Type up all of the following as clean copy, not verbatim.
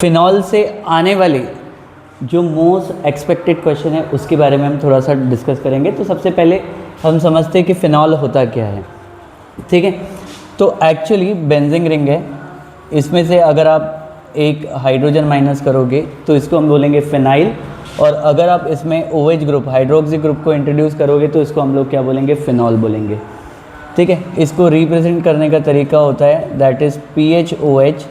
Phenol से आने वाले जो मोस्ट एक्सपेक्टेड क्वेश्चन है उसके बारे में हम थोड़ा सा डिस्कस करेंगे। तो सबसे पहले हम समझते हैं कि फ़िनॉल होता क्या है, ठीक है। तो एक्चुअली बेंजीन रिंग है, इसमें से अगर आप एक हाइड्रोजन माइनस करोगे तो इसको हम बोलेंगे फिनाइल, और अगर आप इसमें OH ग्रुप हाइड्रोक्सी ग्रुप को इंट्रोड्यूस करोगे तो इसको हम लोग क्या बोलेंगे, फ़िनॉल बोलेंगे, ठीक है। इसको रिप्रेजेंट करने का तरीका होता है दैट इज़ PHOH,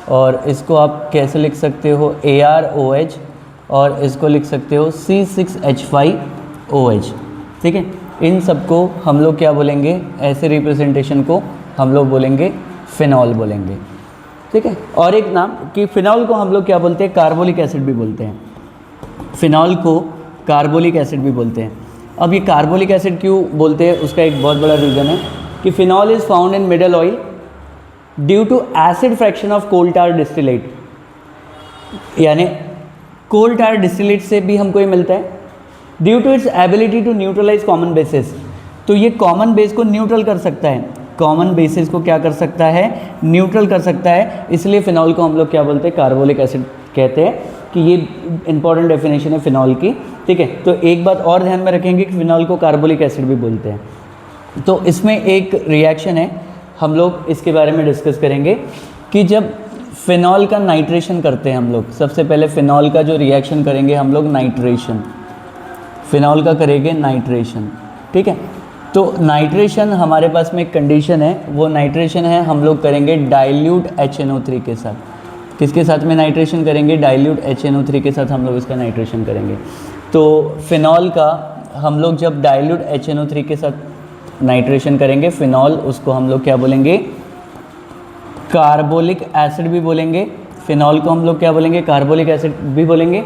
और इसको आप कैसे लिख सकते हो ArOH, और इसको लिख सकते हो C6H5OH, ठीक है। इन सबको हम लोग क्या बोलेंगे, ऐसे रिप्रेजेंटेशन को हम लोग बोलेंगे फ़िनॉल बोलेंगे, ठीक है। और एक नाम कि फ़िनॉल को हम लोग क्या बोलते हैं, कार्बोलिक एसिड भी बोलते हैं। फ़िनॉल को कार्बोलिक एसिड भी बोलते हैं। अब ये कार्बोलिक एसिड क्यों बोलते हैं, उसका एक बहुत बड़ा रीज़न है कि phenol is found in middle oil due to acid fraction of coal tar distillate, यानी कोल टार डिस्टिलेट से भी हमको ये मिलता है due to its ability to neutralise common bases. तो ये कॉमन बेस को न्यूट्रल कर सकता है, कॉमन बेसिस को क्या कर सकता है, न्यूट्रल कर सकता है। इसलिए फ़िनॉल को हम लोग क्या बोलते हैं, कार्बोलिक एसिड कहते हैं, कि ये इंपॉर्टेंट डेफिनेशन है फ़िनॉल की, ठीक है। तो एक बात और ध्यान में रखेंगे कि फ़िनॉल को कार्बोलिक एसिड भी बोलते हैं। तो इसमें एक रिएक्शन है, हम लोग इसके बारे में डिस्कस करेंगे कि जब फ़िनॉल का नाइट्रेशन करते हैं हम लोग, सबसे पहले फ़िनॉल का जो रिएक्शन करेंगे हम लोग नाइट्रेशन, फ़िनॉल का करेंगे नाइट्रेशन, ठीक है। तो नाइट्रेशन हमारे पास में एक कंडीशन है, वो नाइट्रेशन है हम लोग करेंगे डाइल्यूट HNO3 के साथ। किसके साथ में नाइट्रेशन करेंगे, डाइल्यूट HNO3 के साथ हम लोग इसका नाइट्रेशन करेंगे। तो फ़िनॉल का हम लोग जब डाइल्यूट HNO3 के साथ नाइट्रेशन करेंगे फ़िनॉल, उसको हम लोग क्या बोलेंगे, कार्बोलिक एसिड भी बोलेंगे। फ़िनॉल को हम लोग क्या बोलेंगे, कार्बोलिक एसिड भी बोलेंगे।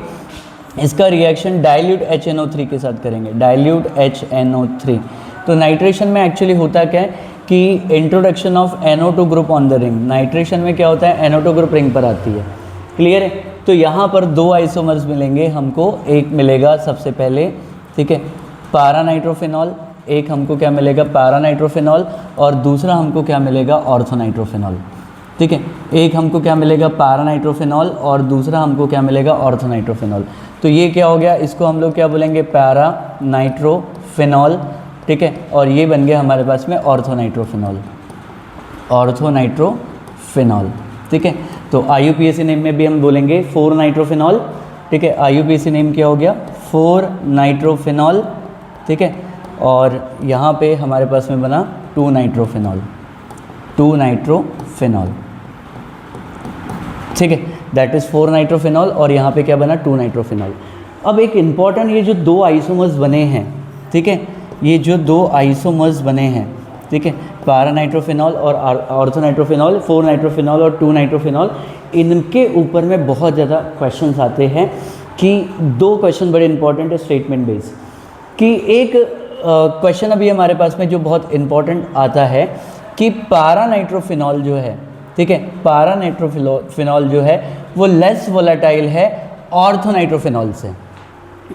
इसका रिएक्शन डाइल्यूट HNO3 के साथ करेंगे, डाइल्यूट HNO3। तो नाइट्रेशन में एक्चुअली होता क्या है कि introduction of NO2 group on the ring, nitration में क्या होता है, NO2 ग्रुप रिंग पर आती है, क्लियर है। तो यहाँ पर दो आइसोमर्स मिलेंगे हमको, एक मिलेगा सबसे पहले, ठीक है, पारा नाइट्रोफिनॉल, एक हमको क्या मिलेगा, पैरा नाइट्रोफिनॉल, और दूसरा हमको क्या मिलेगा, ऑर्थो नाइट्रोफिनॉल, ठीक है। एक हमको क्या मिलेगा, पैरा नाइट्रोफिनॉल, और दूसरा हमको क्या मिलेगा, ऑर्थो नाइट्रोफिनॉल। तो ये क्या हो गया, इसको हम लोग क्या बोलेंगे, पैरा नाइट्रोफिनॉल, ठीक है। और ये बन गया हमारे पास में ऑर्थो नाइट्रोफिनॉल, ऑर्थो नाइट्रोफिनॉल, ठीक है। तो IUPAC नेम में भी हम बोलेंगे 4 नाइट्रोफिनॉल, ठीक है। IUPAC नेम क्या हो गया, 4 नाइट्रोफिनॉल, ठीक है। और यहाँ पे हमारे पास में बना 2 नाइट्रोफिनॉल, 2 नाइट्रोफिनॉल, ठीक है, दैट इज़ 4 नाइट्रोफिनॉल, और यहाँ पे क्या बना, 2 नाइट्रोफिनॉल। अब एक इम्पॉर्टेंट, ये जो दो आइसोमर्स बने हैं, ठीक है, ये जो दो आइसोमर्स बने हैं, ठीक है, पैरा नाइट्रोफिनॉल और ऑर्थो नाइट्रोफिनॉल, 4 नाइट्रोफिनॉल और 2 नाइट्रोफिनॉल, इनके ऊपर में बहुत ज़्यादा क्वेश्चंस आते हैं। कि दो क्वेश्चन बड़े इंपॉर्टेंट है स्टेटमेंट बेस, कि एक क्वेश्चन अभी हमारे पास में जो बहुत इंपॉर्टेंट आता है कि पैरा नाइट्रोफिनॉल जो है, ठीक है, पैरा नाइट्रोफिनॉल जो है वो लेस वोलेटाइल है ऑर्थो नाइट्रोफिनॉल से।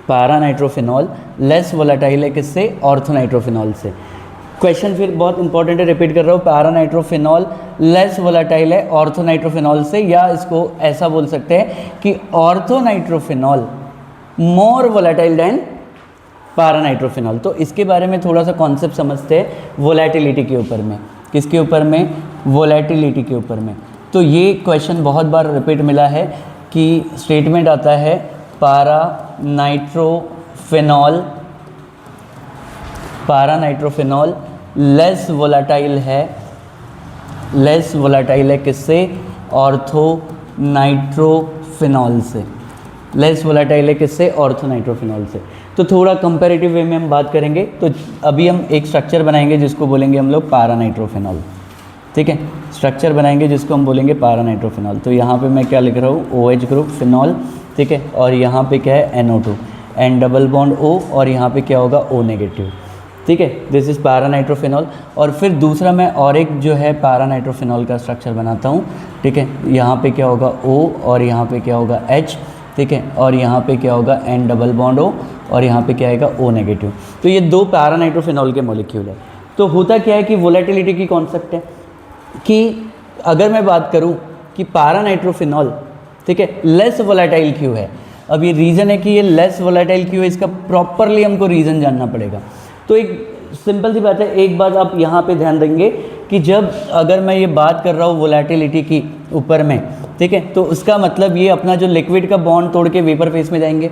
पैरा नाइट्रोफिनॉल लेस वोलेटाइल है किससे, ऑर्थो नाइट्रोफिनॉल से। क्वेश्चन फिर बहुत इंपॉर्टेंट है, रिपीट कर रहा हूँ, पैरा नाइट्रोफिनॉल लेस वोलेटाइल है ऑर्थो नाइट्रोफिनॉल से, या इसको ऐसा बोल सकते हैं कि ऑर्थो नाइट्रोफिनॉल मोर वोलेटाइल देन पैरा नाइट्रोफिनॉल। तो इसके बारे में थोड़ा सा कॉन्सेप्ट समझते हैं, वोलेटिलिटी के ऊपर में, किसके ऊपर में, वोलेटिलिटी के ऊपर में। तो ये क्वेश्चन बहुत बार रिपीट मिला है कि स्टेटमेंट आता है para nitrophenol, para nitrophenol less volatile है, लेस वोलेटाइल है किससे, ऑर्थो नाइट्रोफिनॉल से, लेस वोलेटाइल है किससे, ऑर्थो नाइट्रोफिनॉल से। तो थोड़ा कंपैरेटिव वे में हम बात करेंगे। तो अभी हम एक स्ट्रक्चर बनाएंगे जिसको बोलेंगे हम लोग पैरा नाइट्रोफिनॉल, ठीक है, स्ट्रक्चर बनाएंगे जिसको हम बोलेंगे पैरा नाइट्रोफिनॉल। तो यहाँ पे मैं क्या लिख रहा हूँ, OH ग्रुप फिनॉल, ठीक है, और यहाँ पे क्या है, NO2, N double bond O, और यहाँ पे क्या होगा, O नेगेटिव, ठीक है, दिस इज़ पैरा नाइट्रोफिनॉल। और फिर दूसरा मैं और एक जो है पैरा नाइट्रोफिनॉल का स्ट्रक्चर बनाता हूँ, ठीक है, यहाँ पे क्या होगा O, और यहाँ पे क्या होगा H, ठीक है, और यहाँ पे क्या होगा N डबल बॉन्ड O, और यहाँ पे क्या आएगा O नेगेटिव। तो ये दो पैरा नाइट्रोफिनॉल के मॉलिक्यूल है। तो होता क्या है कि वोलेटिलिटी की कॉन्सेप्ट है कि अगर मैं बात करूँ कि पैरा नाइट्रोफिनॉल ठीक है। लेस वोलेटाइल क्यों है? अब ये रीज़न है कि ये लेस वोलेटाइल क्यों है, इसका प्रॉपरली हमको रीज़न जानना पड़ेगा। तो एक सिंपल सी बात है, एक बात आप यहाँ पे ध्यान देंगे कि जब अगर मैं ये बात कर रहा हूँ वोलेटिलिटी की ऊपर में, ठीक है, तो उसका मतलब ये अपना जो लिक्विड का बॉन्ड तोड़ के वेपर फेस में जाएंगे,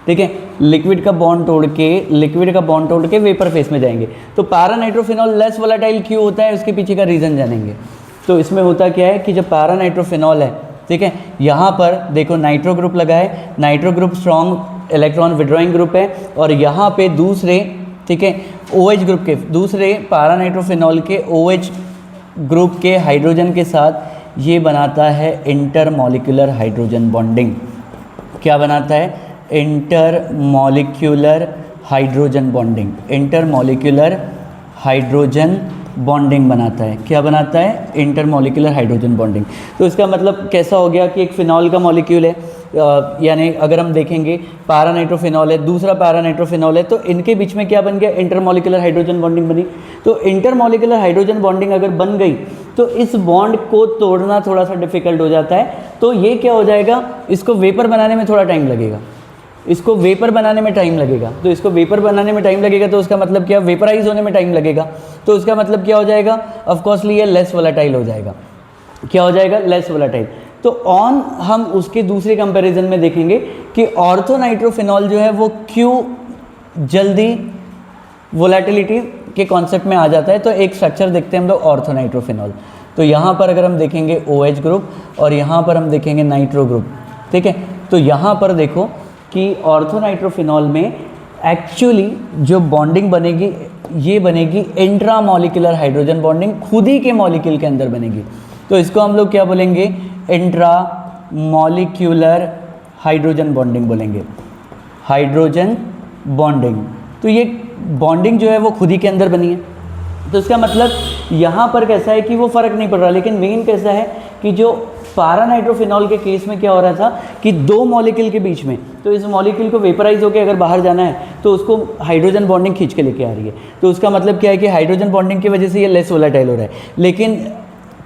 ठीक है, लिक्विड का बॉन्ड तोड़ के वेपर फेस में जाएंगे। तो पैरा नाइट्रोफिनॉल लेस वोलेटाइल क्यों होता है, उसके पीछे का रीज़न जानेंगे। तो इसमें होता क्या है कि जब पैरा नाइट्रोफिनॉल है, ठीक है, यहाँ पर देखो नाइट्रो ग्रुप लगा है, nitro group strong electron withdrawing group है, और यहाँ पे दूसरे, ठीक है, OH ग्रुप के दूसरे पैरा नाइट्रोफिनॉल के OH ग्रुप के हाइड्रोजन के साथ ये बनाता है इंटरमॉलिक्यूलर हाइड्रोजन बॉन्डिंग। क्या बनाता है? Intermolecular hydrogen bonding. Intermolecular hydrogen bonding बनाता है। क्या बनाता है? Intermolecular hydrogen bonding. तो इसका मतलब कैसा हो गया कि एक फिनॉल का मॉलिक्यूल है, यानी अगर हम देखेंगे पैरा नाइट्रोफिनॉल है, दूसरा पैरा नाइट्रोफिनॉल है, तो इनके बीच में क्या बन गया? इंटरमॉलिक्यूलर हाइड्रोजन बॉन्डिंग बनी। तो इंटरमॉलिक्यूलर हाइड्रोजन बॉन्डिंग अगर बन गई तो इस बॉन्ड को तोड़ना थोड़ा सा डिफिकल्ट हो जाता है। तो ये क्या हो जाएगा, इसको वेपर बनाने में थोड़ा टाइम लगेगा, इसको वेपर बनाने में टाइम लगेगा। तो इसको वेपर बनाने में टाइम लगेगा तो उसका मतलब क्या? वेपराइज होने में टाइम लगेगा। तो उसका मतलब क्या हो जाएगा? ऑफकोर्सली ये लेस वोलेटाइल हो जाएगा। क्या हो जाएगा? Less volatile. तो ऑन हम उसके दूसरे कंपैरिजन में देखेंगे कि ऑर्थोनाइट्रोफिनॉल जो है वो क्यों जल्दी वोलेटिलिटी के कॉन्सेप्ट में आ जाता है। तो एक स्ट्रक्चर देखते हैं हम लोग ऑर्थोनाइट्रोफिनॉल। तो यहाँ पर अगर हम देखेंगे OH ग्रुप और यहाँ पर हम देखेंगे नाइट्रो ग्रुप, ठीक है। तो यहाँ पर देखो कि ऑर्थोनाइट्रोफिनॉल में एक्चुअली जो बॉन्डिंग बनेगी ये बनेगी इंट्रामॉलिक्यूलर हाइड्रोजन बॉन्डिंग, खुद ही के मॉलिक्यूल के अंदर बनेगी। तो इसको हम लोग क्या बोलेंगे? इंट्रामॉलिक्यूलर हाइड्रोजन बॉन्डिंग बोलेंगे, हाइड्रोजन बॉन्डिंग। तो ये बॉन्डिंग जो है वो खुद ही के अंदर बनी है। तो इसका मतलब यहाँ पर कैसा है कि वो फ़र्क नहीं पड़ रहा, लेकिन मेन कैसा है कि जो पैरा नाइट्रोफिनॉल के केस में क्या हो रहा था कि दो मॉलिक्यूल के बीच में, तो इस मॉलिक्यूल को वेपराइज होकर अगर बाहर जाना है तो उसको हाइड्रोजन बॉन्डिंग खींच के लेके आ रही है। तो उसका मतलब क्या है कि हाइड्रोजन बॉन्डिंग की वजह से ये लेस वोलेटाइल हो रहा है। लेकिन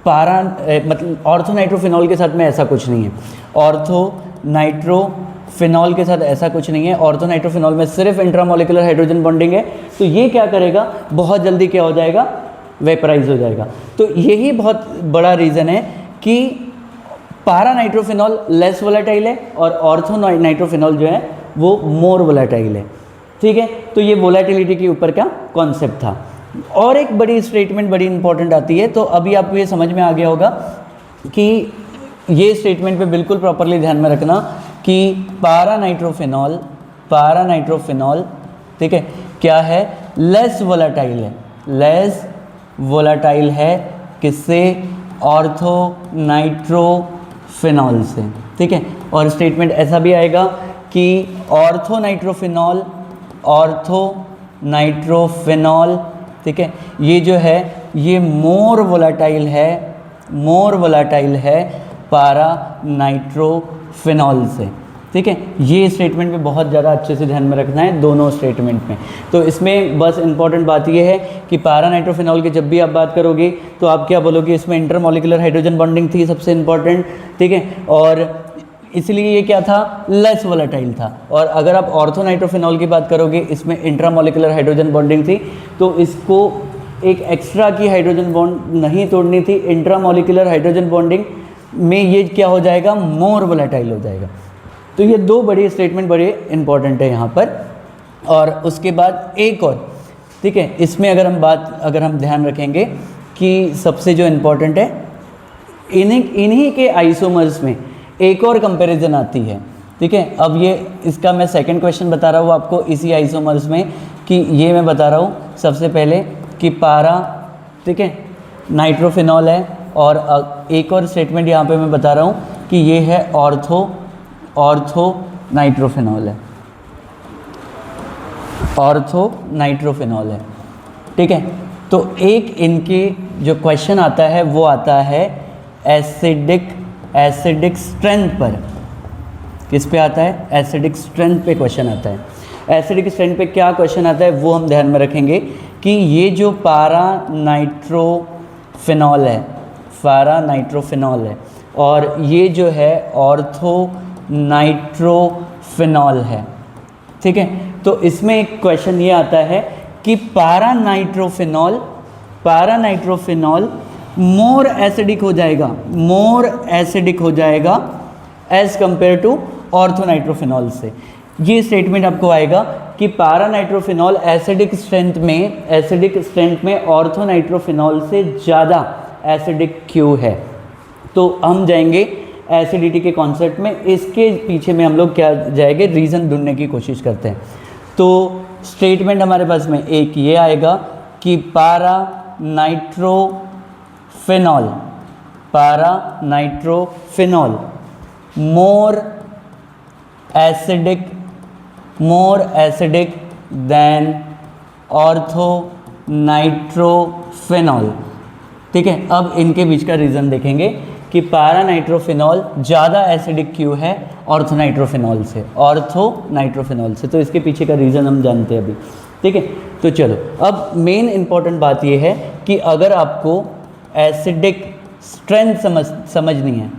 मतलब ऑर्थोनाइट्रोफिनॉल के साथ में ऐसा कुछ नहीं है। ऑर्थोनाइट्रोफिनॉल के साथ ऐसा कुछ नहीं है। ऑर्थोनाइट्रोफिनॉल में सिर्फ इंट्रामॉलिक्यूलर हाइड्रोजन बॉन्डिंग है। तो ये क्या करेगा? बहुत जल्दी क्या हो जाएगा? वेपराइज हो जाएगा। तो यही बहुत बड़ा रीज़न है कि पैरा नाइट्रोफिनॉल लेस वोलेटाइल है और ऑर्थोनाइट्रोफिनॉल जो है वो मोर वोलेटाइल है। ठीक है, तो ये वोलेटिलिटी के ऊपर का कॉन्सेप्ट था। और एक बड़ी स्टेटमेंट बड़ी इंपॉर्टेंट आती है, तो अभी आपको ये समझ में आ गया होगा कि ये स्टेटमेंट पे बिल्कुल प्रॉपरली ध्यान में रखना कि पैरा नाइट्रोफिनॉल ठीक है क्या है? लेस वोलेटाइल है। लेस वोलेटाइल है किससे? ऑर्थोनाइट्रोफिनॉल से। ठीक है, और स्टेटमेंट ऐसा भी आएगा कि ऑर्थोनाइट्रोफिनॉल ठीक है, ये जो है ये मोर वोलेटाइल है पैरा नाइट्रोफिनॉल से। ठीक है, ये स्टेटमेंट में बहुत ज़्यादा अच्छे से ध्यान में रखना है दोनों स्टेटमेंट में। तो इसमें बस इंपॉर्टेंट बात ये है कि पैरा नाइट्रोफिनॉल की जब भी आप बात करोगे तो आप क्या बोलोगे? इसमें इंटरमॉलिक्यूलर हाइड्रोजन बॉन्डिंग थी सबसे इंपॉर्टेंट। ठीक है, और इसलिए ये क्या था? लेस वोलेटाइल था। और अगर आप ऑर्थोनाइट्रोफिनॉल की बात करोगे इसमें इंट्रामॉलिक्यूलर हाइड्रोजन बॉन्डिंग थी, तो इसको एक एक्स्ट्रा की हाइड्रोजन बॉन्ड नहीं तोड़नी थी। इंट्रामॉलिक्यूलर हाइड्रोजन बॉन्डिंग में ये क्या हो जाएगा? मोर वोलेटाइल हो जाएगा। तो ये दो बड़े स्टेटमेंट बड़े इंपॉर्टेंट है यहाँ पर। और उसके बाद एक और, ठीक है, इसमें अगर हम ध्यान रखेंगे कि सबसे जो इम्पोर्टेंट है इन्हीं के आइसोमर्स में एक और कंपैरिजन आती है। ठीक है, अब ये इसका मैं सेकंड क्वेश्चन बता रहा हूँ आपको इसी आइसोमर्स में, कि ये मैं बता रहा हूँ सबसे पहले कि पैरा ठीक है नाइट्रोफिनॉल है, और एक और स्टेटमेंट यहाँ पे मैं बता रहा हूँ कि ये है ऑर्थोनाइट्रोफिनॉल है। ऑर्थोनाइट्रोफिनॉल है। ठीक है, तो एक इनके जो क्वेश्चन आता है वो आता है एसिडिक स्ट्रेंथ पर। किस पे आता है? एसिडिक स्ट्रेंथ पे क्वेश्चन आता है। एसिडिक स्ट्रेंथ पे क्या क्वेश्चन आता है वो हम ध्यान में रखेंगे कि ये जो पैरा नाइट्रोफिनॉल है और ये जो है ऑर्थो नाइट्रोफिनॉल है। ठीक है, तो इसमें एक क्वेश्चन ये आता है कि पारा नाइट्रोफिनॉल मोर एसिडिक हो जाएगा एज कंपेयर टू ऑर्थोनाइट्रोफिनॉल से। ये स्टेटमेंट आपको आएगा कि पारा नाइट्रोफिनॉल एसिडिक स्ट्रेंथ में ऑर्थोनाइट्रोफिनॉल से ज़्यादा एसिडिक क्यों है। तो हम जाएंगे एसिडिटी के कॉन्सेप्ट में, इसके पीछे में हम लोग क्या जाएंगे, रीज़न ढूंढने की कोशिश करते हैं। तो स्टेटमेंट हमारे पास में एक ये आएगा कि पारा nitrophenol more acidic then orthonitrophenol. ठीक है, अब इनके बीच का रीज़न देखेंगे कि पारा नाइट्रोफिनॉल ज़्यादा एसिडिक क्यों है ऑर्थोनाइट्रोफिनॉल से। तो इसके पीछे का रीज़न हम जानते हैं अभी। ठीक है, तो चलो अब मेन इंपॉर्टेंट बात यह है कि अगर आपको एसिडिक स्ट्रेंथ समझनी है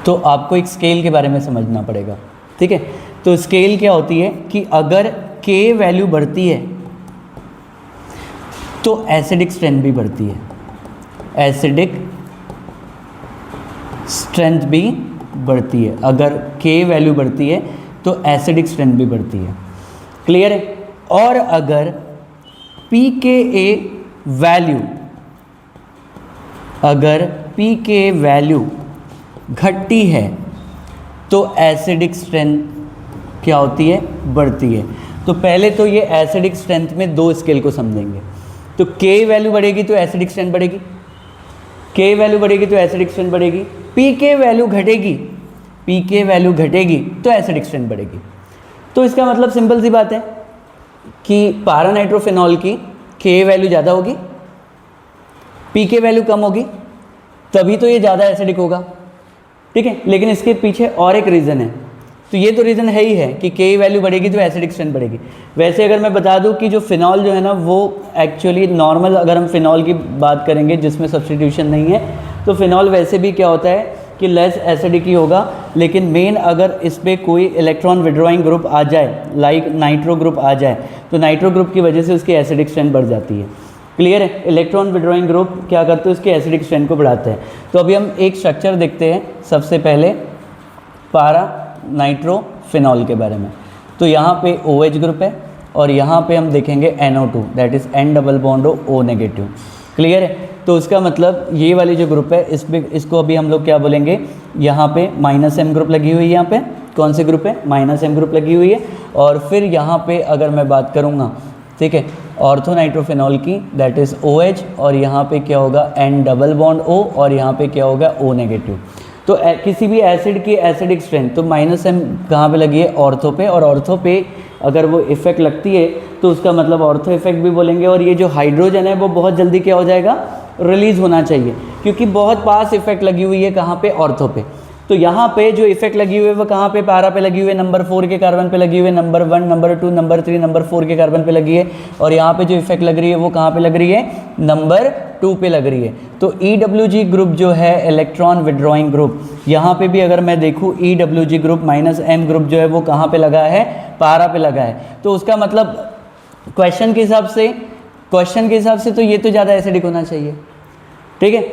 तो आपको एक स्केल के बारे में समझना पड़ेगा। ठीक है, तो स्केल क्या होती है कि अगर K वैल्यू बढ़ती है तो एसिडिक स्ट्रेंथ भी बढ़ती है, अगर K वैल्यू बढ़ती है तो एसिडिक स्ट्रेंथ भी बढ़ती है। क्लियर है। और अगर pKa वैल्यू घटती है तो एसिडिक स्ट्रेंथ क्या होती है, बढ़ती है। तो पहले तो ये एसिडिक स्ट्रेंथ में दो स्केल को समझेंगे। तो K वैल्यू बढ़ेगी तो एसिडिक स्ट्रेंथ बढ़ेगी, pK वैल्यू घटेगी तो एसिडिक स्ट्रेंथ बढ़ेगी। तो इसका मतलब सिंपल सी बात है कि पारा नाइट्रोफिनॉल की K वैल्यू ज़्यादा होगी, pK वैल्यू कम होगी, तभी तो ये ज़्यादा एसिडिक होगा। ठीक है, लेकिन इसके पीछे और एक रीज़न है। तो ये तो रीज़न है ही है कि K वैल्यू बढ़ेगी तो एसिडिक स्ट्रेंथ बढ़ेगी। वैसे अगर मैं बता दूं कि जो फिनॉल जो है ना वो एक्चुअली नॉर्मल, अगर हम फिनॉल की बात करेंगे जिसमें सब्स्टिट्यूशन नहीं है, तो फिनॉल वैसे भी क्या होता है कि लेस एसिडिक ही होगा। लेकिन मेन अगर इस पर कोई इलेक्ट्रॉन विड्रॉइंग ग्रुप आ जाए, लाइक नाइट्रो ग्रुप आ जाए, तो नाइट्रो ग्रुप की वजह से उसकी एसिडिक स्ट्रेंथ बढ़ जाती है। क्लियर है, इलेक्ट्रॉन विड्रॉइंग ग्रुप क्या करते हैं, उसकी एसिडिक स्ट्रेंथ को बढ़ाते हैं। तो अभी हम एक स्ट्रक्चर देखते हैं सबसे पहले पारा नाइट्रोफिनॉल के बारे में। तो यहाँ पे OH ग्रुप है और यहाँ पे हम देखेंगे NO2, that is N double bond O negative. Clear है, तो उसका मतलब ये वाली जो ग्रुप है इसको अभी हम लोग क्या बोलेंगे, यहाँ पे -M ग्रुप लगी हुई है। यहाँ पे कौन सी ग्रुप है, -M ग्रुप लगी हुई है। और फिर यहाँ पे अगर मैं बात करूँगा, ठीक है, ऑर्थोनाइट्रोफिनॉल की, दैट इज़ OH, और यहाँ पे क्या होगा N डबल बॉन्ड O, और यहाँ पे क्या होगा O नेगेटिव। तो किसी भी एसिड की एसिडिक स्ट्रेंथ तो -M कहाँ पे लगी है, ऑर्थो पे, और ऑर्थो पे अगर वो इफेक्ट लगती है तो उसका मतलब ऑर्थो इफेक्ट भी बोलेंगे। और ये जो हाइड्रोजन है वो बहुत जल्दी क्या हो जाएगा, रिलीज़ होना चाहिए, क्योंकि बहुत पास इफेक्ट लगी हुई है कहाँ पे, ऑर्थो पे। तो यहाँ पे जो इफेक्ट लगी हुई है वो कहाँ पे, पारा पे लगी हुई है, नंबर 4 के कार्बन पे लगी हुई है, नंबर 1, नंबर 2, नंबर 3, नंबर 4 के कार्बन पे लगी है। और यहाँ पे जो इफेक्ट लग रही है वो कहाँ पे लग रही है, नंबर 2 पे लग रही है। तो EWG ग्रुप जो है, इलेक्ट्रॉन विड्रॉइंग ग्रुप, यहाँ पे भी अगर मैं देखूँ EWG ग्रुप -M ग्रुप जो है वो कहाँ पे लगा है, पारा पे लगा है। तो उसका मतलब क्वेश्चन के हिसाब से तो ये तो ज़्यादा एसिडिक होना चाहिए। ठीक है,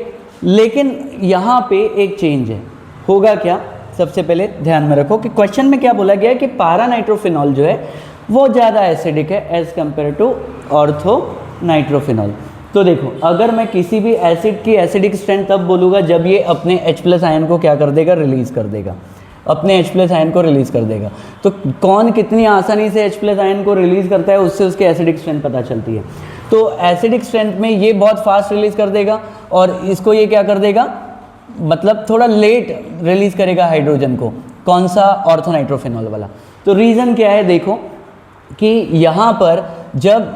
लेकिन यहाँ पे एक चेंज है, होगा क्या, सबसे पहले ध्यान में रखो कि क्वेश्चन में क्या बोला गया है कि पारा नाइट्रोफिनॉल जो है वो ज़्यादा एसिडिक है as compared to ortho nitrophenol. तो देखो, अगर मैं किसी भी एसिड की एसिडिक स्ट्रेंथ तब बोलूँगा जब ये अपने H+ आयन को क्या कर देगा, रिलीज़ कर देगा, अपने H+ आयन को रिलीज़ कर देगा। तो कौन कितनी आसानी से H+ आयन को रिलीज़ करता है, उससे उसकी एसिडिक स्ट्रेंथ पता चलती है। तो एसिडिक स्ट्रेंथ में ये बहुत फास्ट रिलीज़ कर देगा, और इसको ये क्या कर देगा, मतलब थोड़ा लेट रिलीज़ करेगा हाइड्रोजन को। कौन सा, ऑर्थोनाइट्रोफिनॉल वाला। तो रीज़न क्या है, देखो कि यहाँ पर जब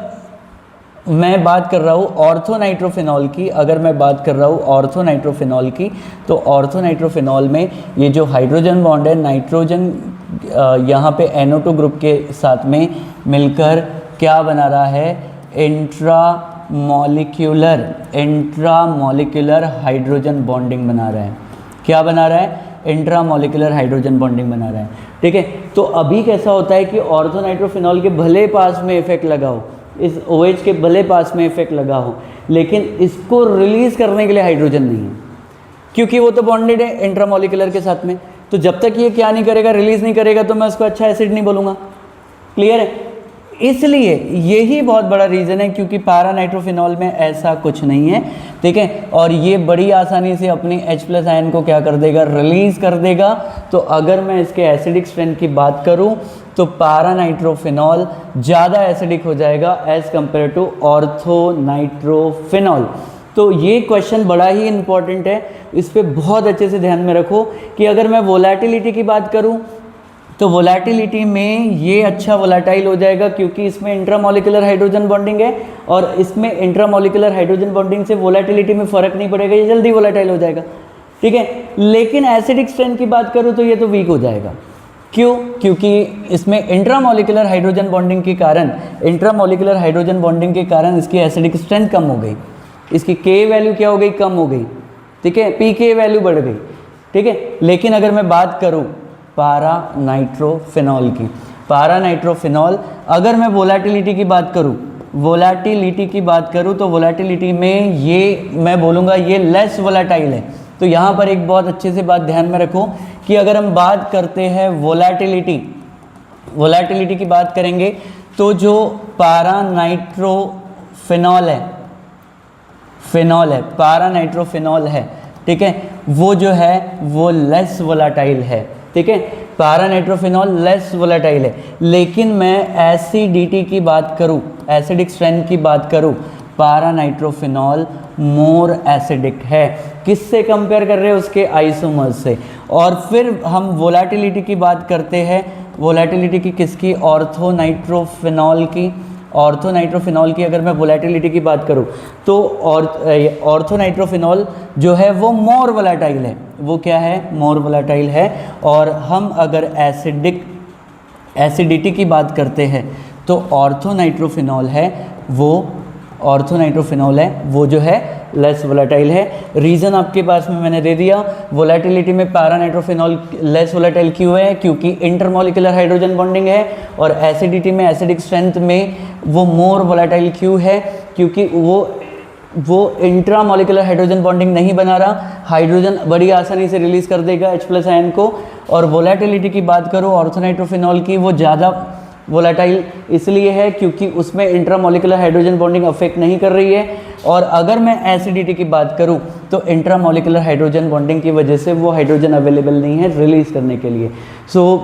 मैं बात कर रहा हूँ ऑर्थोनाइट्रोफिनॉल की, अगर मैं बात कर रहा हूँ ऑर्थोनाइट्रोफिनॉल की, तो ऑर्थोनाइट्रोफिनॉल में ये जो हाइड्रोजन बॉन्ड है, नाइट्रोजन यहाँ पे NO2 ग्रुप के साथ में मिलकर क्या बना रहा है, इंट्रा इंट्रामॉलिक्यूलर हाइड्रोजन बॉन्डिंग बना रहा है। क्या बना रहा है? इंट्रामॉलिक्यूलर हाइड्रोजन बॉन्डिंग बना रहा है। ठीक है, तो अभी कैसा होता है कि ऑर्थोनाइट्रोफिनॉल के भले पास में इफेक्ट लगा हो, इस OH के भले पास में इफेक्ट लगा हो, लेकिन इसको रिलीज करने के लिए हाइड्रोजन नहीं है, क्योंकि वो तो बॉन्डेड है इंट्रामॉलिक्यूलर के साथ में। तो जब तक ये क्या नहीं करेगा, रिलीज नहीं करेगा, तो मैं उसको अच्छा एसिड नहीं बोलूँगा। क्लियर है? इसलिए यही बहुत बड़ा रीज़न है, क्योंकि पैरा नाइट्रोफिनॉल में ऐसा कुछ नहीं है। ठीक है, और ये बड़ी आसानी से अपनी H+ आयन को क्या कर देगा? रिलीज कर देगा। तो अगर मैं इसके एसिडिक स्ट्रेंथ की बात करूं तो पैरा नाइट्रोफिनॉल ज़्यादा एसिडिक हो जाएगा एज कंपेयर टू ऑर्थोनाइट्रोफिनॉल। तो ये क्वेश्चन बड़ा ही इंपॉर्टेंट है, इस पर बहुत अच्छे से ध्यान में रखो कि अगर मैं वोलेटिलिटी की बात करूं तो वोलेटिलिटी में ये अच्छा वोलेटाइल हो जाएगा, क्योंकि इसमें इंट्रामॉलिक्यूलर हाइड्रोजन बॉन्डिंग है, और इसमें इंट्रामॉलिक्यूलर हाइड्रोजन बॉन्डिंग से वोलेटिलिटी में फ़र्क नहीं पड़ेगा, ये जल्दी वोलेटाइल हो जाएगा। ठीक है, लेकिन एसिडिक स्ट्रेंथ की बात करूँ तो ये तो वीक हो जाएगा। क्यों? क्योंकि इसमें इंट्रामॉलिक्यूलर हाइड्रोजन बॉन्डिंग के कारण इसकी एसिडिक स्ट्रेंथ कम हो गई, इसकी K वैल्यू क्या हो गई? कम हो गई। ठीक है, pK वैल्यू बढ़ गई। ठीक है, लेकिन अगर मैं बात करूं पैरा नाइट्रोफिनॉल की, पैरा नाइट्रोफिनॉल अगर मैं वोलेटिलिटी की बात करूं तो वोलेटिलिटी में ये मैं बोलूँगा ये लेस वोलेटाइल है। तो यहाँ पर एक बहुत अच्छे से बात ध्यान में रखो कि अगर हम बात करते हैं वोलेटिलिटी की बात करेंगे तो जो पैरा नाइट्रोफिनॉल है, पैरा नाइट्रोफिनॉल है, ठीक है, वो जो है वो लेस वोलेटाइल है। ठीक है, पैरा नाइट्रोफिनॉल लेस वोलेटाइल है, लेकिन मैं एसिडिटी की बात करूं, एसिडिक स्ट्रेंथ की बात करूं, पैरा नाइट्रोफिनॉल मोर एसिडिक है। किससे कंपेयर कर रहे हैं? उसके आइसोमर्स से। और फिर हम वोलेटिलिटी की बात करते हैं, वोलेटिलिटी की किसकी? ऑर्थोनाइट्रोफिनॉल की अगर मैं वोलेटिलिटी की बात करूं तो ऑर्थोनाइट्रोफिनॉल जो है वो मोर वोलेटाइल है। वो क्या है? मोर वोलेटाइल है। और हम अगर एसिडिटी की बात करते हैं तो ऑर्थोनाइट्रोफिनॉल है वो जो है लेस वोलेटाइल है। रीज़न आपके पास में मैंने दे दिया, वोलेटिलिटी में पैरा नाइट्रोफिनॉल लेस वोलेटाइल क्यों है? क्योंकि इंटरमॉलिक्यूलर हाइड्रोजन बॉन्डिंग है। और एसिडिटी में, एसिडिक स्ट्रेंथ में वो मोर वोलेटाइल क्यों है? क्योंकि वो इंट्रामॉलिक्यूलर हाइड्रोजन बॉन्डिंग नहीं बना रहा, हाइड्रोजन बड़ी आसानी से रिलीज कर देगा H+ आयन को। और वोलेटिलिटी की बात करूँ ऑर्थोनाइट्रोफिनॉल की, वो ज़्यादा वोलेटाइल इसलिए है क्योंकि उसमें इंट्रामॉलिक्यूलर हाइड्रोजन बॉन्डिंग अफेक्ट नहीं कर रही है। और अगर मैं एसिडिटी की बात करूं तो इंट्रामॉलिक्यूलर हाइड्रोजन बॉन्डिंग की वजह से वो हाइड्रोजन अवेलेबल नहीं है रिलीज करने के लिए।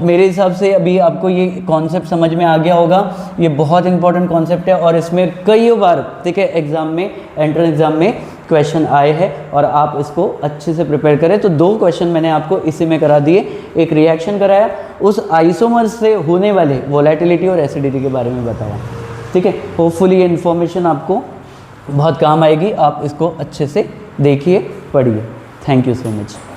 मेरे हिसाब से अभी आपको ये कॉन्सेप्ट समझ में आ गया होगा। ये बहुत इंपॉर्टेंट कॉन्सेप्ट है और इसमें कई बार, ठीक है, एंट्रेंस एग्जाम में क्वेश्चन आए हैं और आप इसको अच्छे से प्रिपेयर करें। तो 2 क्वेश्चन मैंने आपको इसी में करा दिए, एक रिएक्शन कराया, उस आइसोमर से होने वाले वोलेटिलिटी और एसिडिटी के बारे में बताया। ठीक है, होपफुली ये इन्फॉर्मेशन आपको बहुत काम आएगी। आप इसको अच्छे से देखिए, पढ़िए। Thank you so much.